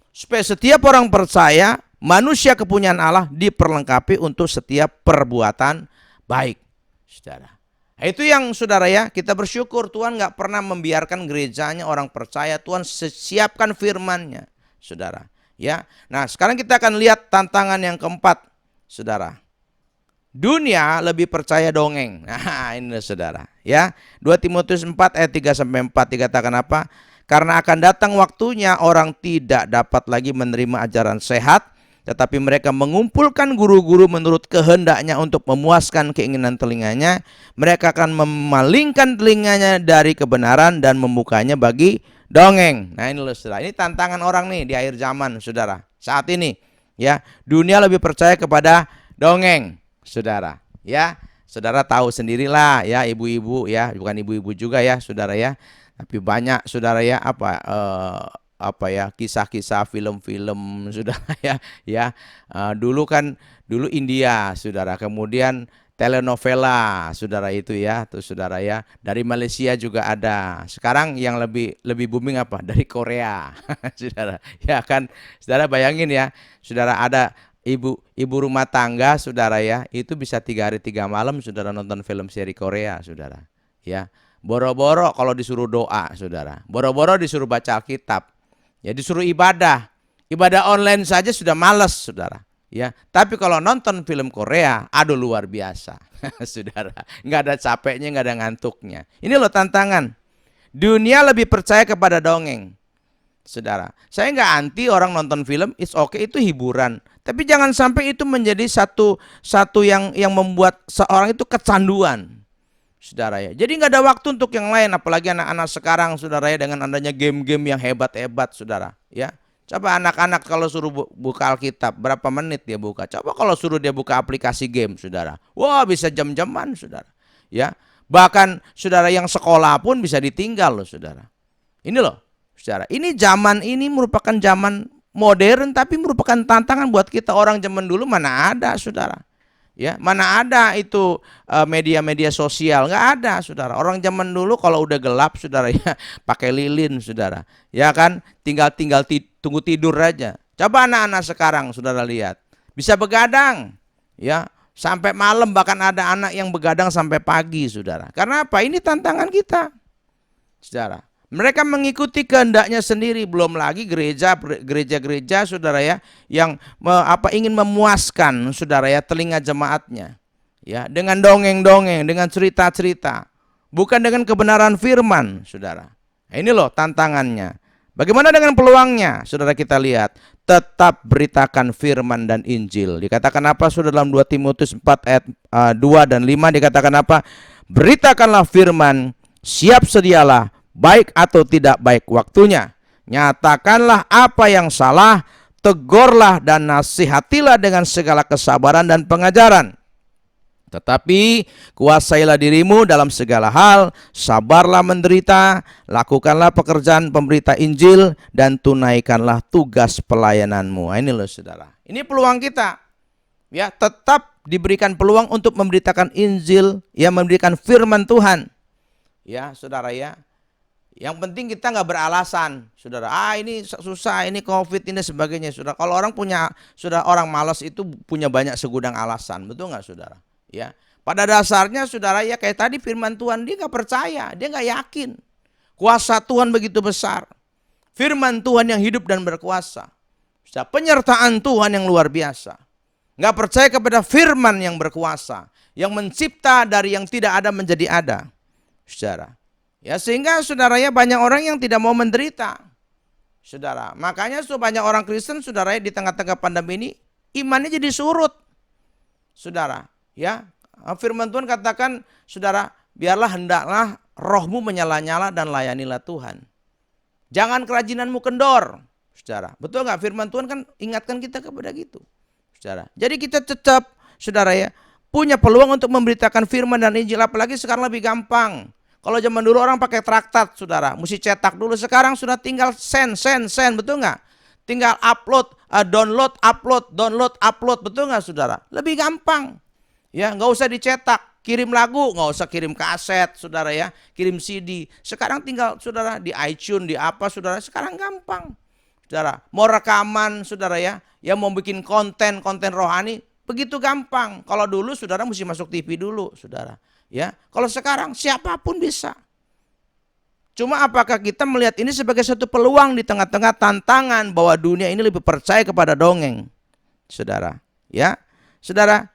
Supaya setiap orang percaya manusia kepunyaan Allah diperlengkapi untuk setiap perbuatan baik. Saudara. Itu yang saudara ya, kita bersyukur Tuhan nggak pernah membiarkan gerejanya orang percaya. Tuhan siapkan firman-Nya, saudara. Ya, nah sekarang kita akan lihat tantangan yang keempat, saudara. Dunia lebih percaya dongeng. Nah ini saudara. Ya, 2 Timotius 4 ayat 3-4 dikatakan apa? Karena akan datang waktunya orang tidak dapat lagi menerima ajaran sehat, tetapi mereka mengumpulkan guru-guru menurut kehendaknya untuk memuaskan keinginan telinganya. Mereka akan memalingkan telinganya dari kebenaran dan membukanya bagi dongeng. Nah ini loh saudara, ini tantangan orang nih di akhir zaman saudara. Saat ini ya, dunia lebih percaya kepada dongeng saudara. Ya, saudara tahu sendirilah ya, ibu-ibu ya, bukan ibu-ibu juga ya saudara ya. Tapi banyak saudara ya apa ya, kisah-kisah film-film saudara ya dulu India saudara, kemudian telenovela saudara itu ya, tuh saudara ya, dari Malaysia juga ada. Sekarang yang lebih booming apa, dari Korea saudara ya kan. Saudara bayangin ya saudara, ada ibu rumah tangga saudara ya, itu bisa 3 hari 3 malam saudara nonton film seri Korea saudara ya. Boro-boro kalau disuruh doa saudara, boro-boro disuruh baca Alkitab ya, disuruh ibadah online saja sudah malas saudara ya. Tapi kalau nonton film Korea, aduh luar biasa saudara, nggak ada capeknya, nggak ada ngantuknya. Ini loh tantangan. Dunia lebih percaya kepada dongeng saudara. Saya nggak anti orang nonton film, it's okay, itu hiburan. Tapi jangan sampai itu menjadi satu yang membuat seorang itu kecanduan saudara ya. Jadi nggak ada waktu untuk yang lain, apalagi anak-anak sekarang saudara ya, dengan adanya game-game yang hebat-hebat saudara ya. Coba anak-anak kalau suruh buka Alkitab, berapa menit dia buka? Coba kalau suruh dia buka aplikasi game saudara, wah bisa jam-jaman saudara ya. Bahkan saudara yang sekolah pun bisa ditinggal loh saudara. Ini loh saudara, ini zaman ini merupakan zaman modern, tapi merupakan tantangan buat kita. Orang zaman dulu mana ada saudara ya, mana ada itu media-media sosial, nggak ada saudara. Orang zaman dulu kalau udah gelap saudara ya, pakai lilin saudara ya kan, tinggal tunggu tidur aja. Coba anak-anak sekarang saudara lihat, bisa begadang ya sampai malam, bahkan ada anak yang begadang sampai pagi saudara. Karena apa? Ini tantangan kita saudara. Mereka mengikuti kehendaknya sendiri, belum lagi gereja saudara ya, yang ingin memuaskan saudara ya telinga jemaatnya ya, dengan dongeng-dongeng, dengan cerita-cerita, bukan dengan kebenaran firman saudara. Nah, ini loh tantangannya. Bagaimana dengan peluangnya? Saudara kita lihat, tetap beritakan firman dan Injil. Dikatakan apa saudara dalam 2 Timotius 4 ayat 2 dan 5 dikatakan apa? Beritakanlah firman, siap sedialah, baik atau tidak baik waktunya. Nyatakanlah apa yang salah, tegurlah dan nasihatilah dengan segala kesabaran dan pengajaran. Tetapi kuasailah dirimu dalam segala hal, sabarlah menderita, lakukanlah pekerjaan pemberita Injil, dan tunaikanlah tugas pelayananmu. Ini loh saudara, ini peluang kita ya, tetap diberikan peluang untuk memberitakan Injil ya, memberikan firman Tuhan ya saudara ya. Yang penting kita nggak beralasan, saudara. Ini susah, ini COVID, ini sebagainya, saudara. Kalau orang orang malas itu punya banyak segudang alasan, betul nggak, saudara? Ya. Pada dasarnya, saudara ya, kayak tadi firman Tuhan, dia nggak percaya, dia nggak yakin. Kuasa Tuhan begitu besar, firman Tuhan yang hidup dan berkuasa, penyertaan Tuhan yang luar biasa. Nggak percaya kepada firman yang berkuasa, yang mencipta dari yang tidak ada menjadi ada, saudara. Ya, sehingga saudara ya, banyak orang yang tidak mau menderita saudara. Makanya banyak orang Kristen saudara ya, di tengah-tengah pandemi ini imannya jadi surut saudara ya. Firman Tuhan katakan saudara, biarlah hendaklah rohmu menyala-nyala dan layanilah Tuhan, jangan kerajinanmu kendor saudara. Betul nggak? Firman Tuhan kan ingatkan kita kepada gitu saudara. Jadi kita tetap saudara ya, punya peluang untuk memberitakan firman dan Injil. Apalagi sekarang lebih gampang. Kalau zaman dulu orang pakai traktat saudara, mesti cetak dulu. Sekarang sudah tinggal send, betul nggak? Tinggal upload, download, upload, betul nggak saudara? Lebih gampang ya, nggak usah dicetak Kirim lagu, nggak usah kirim kaset, saudara ya. Kirim CD. Sekarang tinggal saudara di iTunes, di apa saudara. Sekarang gampang. Saudara, mau rekaman saudara ya. Yang mau bikin konten rohani, begitu gampang. Kalau dulu saudara mesti masuk TV dulu saudara. Ya, kalau sekarang siapapun bisa. Cuma apakah kita melihat ini sebagai satu peluang di tengah-tengah tantangan bahwa dunia ini lebih percaya kepada dongeng, saudara? Ya, saudara.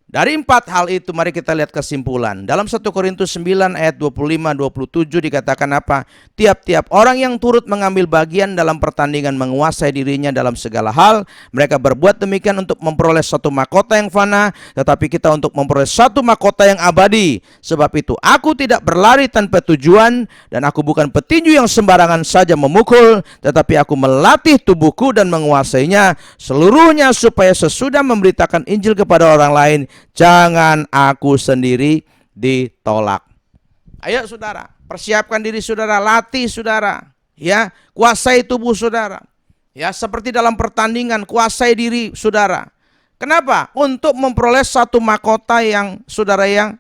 Dari 4 hal itu mari kita lihat kesimpulan. Dalam 1 Korintus 9 ayat 25-27 dikatakan apa? Tiap-tiap orang yang turut mengambil bagian dalam pertandingan menguasai dirinya dalam segala hal. Mereka berbuat demikian untuk memperoleh satu mahkota yang fana, tetapi kita untuk memperoleh satu mahkota yang abadi. Sebab itu aku tidak berlari tanpa tujuan, dan aku bukan petinju yang sembarangan saja memukul, tetapi aku melatih tubuhku dan menguasainya seluruhnya supaya sesudah memberitakan Injil kepada orang lain, jangan aku sendiri ditolak. Ayo saudara, persiapkan diri saudara, latih saudara, ya, kuasai tubuh saudara. Ya, seperti dalam pertandingan, kuasai diri saudara. Kenapa? Untuk memperoleh satu mahkota yang saudara yang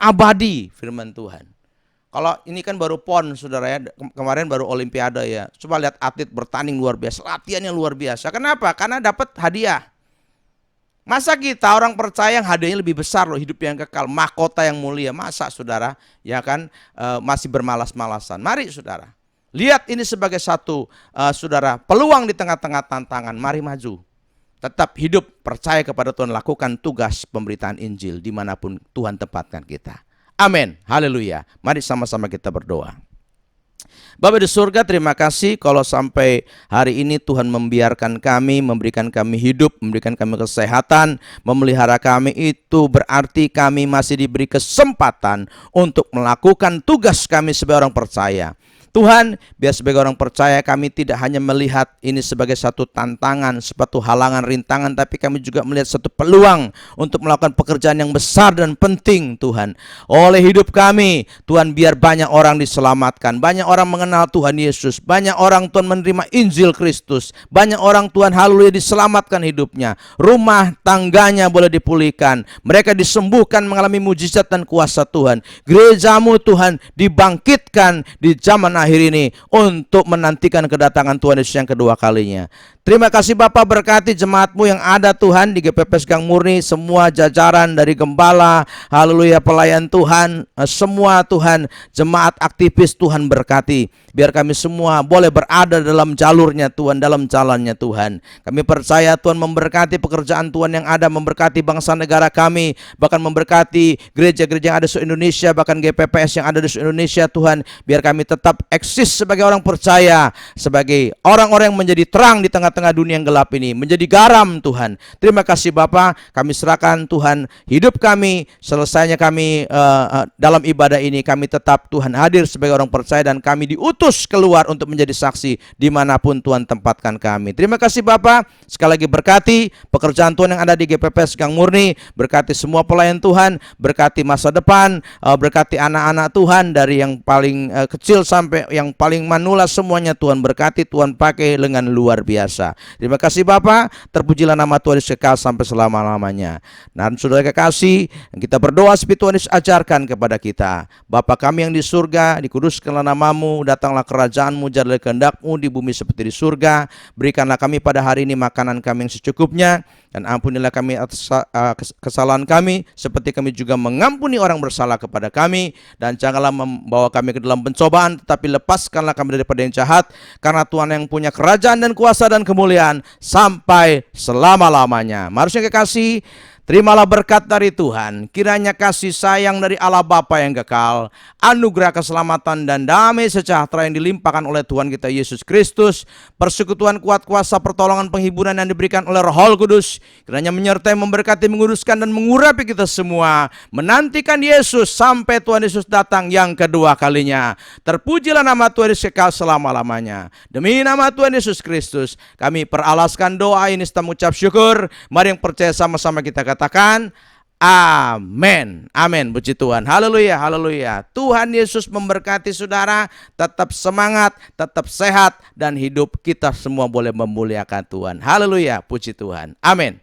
abadi, firman Tuhan. Kalau ini kan baru PON saudara ya, kemarin baru Olimpiade ya. Coba lihat atlet bertanding luar biasa, latihannya luar biasa. Kenapa? Karena dapat hadiah. Masa kita orang percaya yang hadiahnya lebih besar loh, hidup yang kekal, mahkota yang mulia. Masa saudara ya kan masih bermalas-malasan. Mari saudara, lihat ini sebagai satu saudara peluang di tengah-tengah tantangan. Mari maju, tetap hidup percaya kepada Tuhan, lakukan tugas pemberitaan Injil dimanapun Tuhan tempatkan kita. Amin, haleluya. Mari sama-sama kita berdoa. Bapa di surga, terima kasih kalau sampai hari ini Tuhan membiarkan kami, memberikan kami hidup, memberikan kami kesehatan, memelihara kami. Itu berarti kami masih diberi kesempatan untuk melakukan tugas kami sebagai orang percaya. Tuhan, biar sebagai orang percaya kami tidak hanya melihat ini sebagai satu tantangan, suatu halangan, rintangan, tapi kami juga melihat satu peluang untuk melakukan pekerjaan yang besar dan penting Tuhan. Oleh hidup kami, Tuhan, biar banyak orang diselamatkan, banyak orang mengenal Tuhan Yesus, banyak orang Tuhan menerima Injil Kristus, banyak orang Tuhan haleluya diselamatkan hidupnya, rumah tangganya boleh dipulihkan, mereka disembuhkan mengalami mujizat dan kuasa Tuhan. Gerejamu Tuhan dibangkitkan di zaman akhir ini untuk menantikan kedatangan Tuhan Yesus yang kedua kalinya. Terima kasih Bapa, berkati jemaat-Mu yang ada Tuhan di GPPS Gang Murni, semua jajaran dari gembala, haleluya, pelayan Tuhan, semua Tuhan, jemaat aktivis Tuhan berkati. Biar kami semua boleh berada dalam jalurnya Tuhan, dalam jalannya Tuhan. Kami percaya Tuhan memberkati pekerjaan Tuhan yang ada, memberkati bangsa negara kami, bahkan memberkati gereja-gereja yang ada di seluruh Indonesia, bahkan GPPS yang ada di seluruh Indonesia Tuhan. Biar kami tetap eksis sebagai orang percaya, sebagai orang-orang yang menjadi terang di tengah-tengah dunia yang gelap ini, menjadi garam Tuhan. Terima kasih Bapa, kami serahkan Tuhan hidup kami, selesainya kami dalam ibadah ini, kami tetap Tuhan hadir sebagai orang percaya, dan kami diutus keluar untuk menjadi saksi dimanapun Tuhan tempatkan kami. Terima kasih Bapa, sekali lagi berkati pekerjaan Tuhan yang ada di GPPS Gang Murni, berkati semua pelayan Tuhan, berkati masa depan, berkati anak-anak Tuhan dari yang paling kecil sampai yang paling manula, semuanya Tuhan berkati, Tuhan pakai dengan luar biasa. Terima kasih Bapa, terpujilah nama Tuhan Yesus kekal sampai selama-lamanya. Dan saudara kekasih, kita berdoa seperti Tuhan Yesus ajarkan kepada kita. Bapa kami yang di surga, dikuduskanlah namamu, datanglah kerajaanmu, jadilah kehendak-Mu di bumi seperti di surga. Berikanlah kami pada hari ini makanan kami yang secukupnya, dan ampunilah kami atas kesalahan kami, seperti kami juga mengampuni orang bersalah kepada kami. Dan janganlah membawa kami ke dalam pencobaan, tetapi lepaskanlah kami daripada yang jahat, karena Tuhan yang punya kerajaan dan kuasa dan kemuliaan sampai selama-lamanya. Harusnya kekasih, terimalah berkat dari Tuhan. Kiranya kasih sayang dari Allah Bapa yang kekal, anugerah keselamatan dan damai sejahtera yang dilimpahkan oleh Tuhan kita Yesus Kristus, persekutuan kuat kuasa pertolongan penghiburan yang diberikan oleh Roh Kudus, kiranya menyertai, memberkati, menguruskan dan mengurapi kita semua, menantikan Yesus sampai Tuhan Yesus datang yang kedua kalinya. Terpujilah nama Tuhan Yesus kekal selama-lamanya. Demi nama Tuhan Yesus Kristus, kami peralaskan doa ini serta mengucap syukur. Mari yang percaya sama-sama kita katakan amin. Amin. Puji Tuhan. Haleluya. Haleluya. Tuhan Yesus memberkati saudara. Tetap semangat, tetap sehat, dan hidup kita semua boleh memuliakan Tuhan. Haleluya. Puji Tuhan. Amin.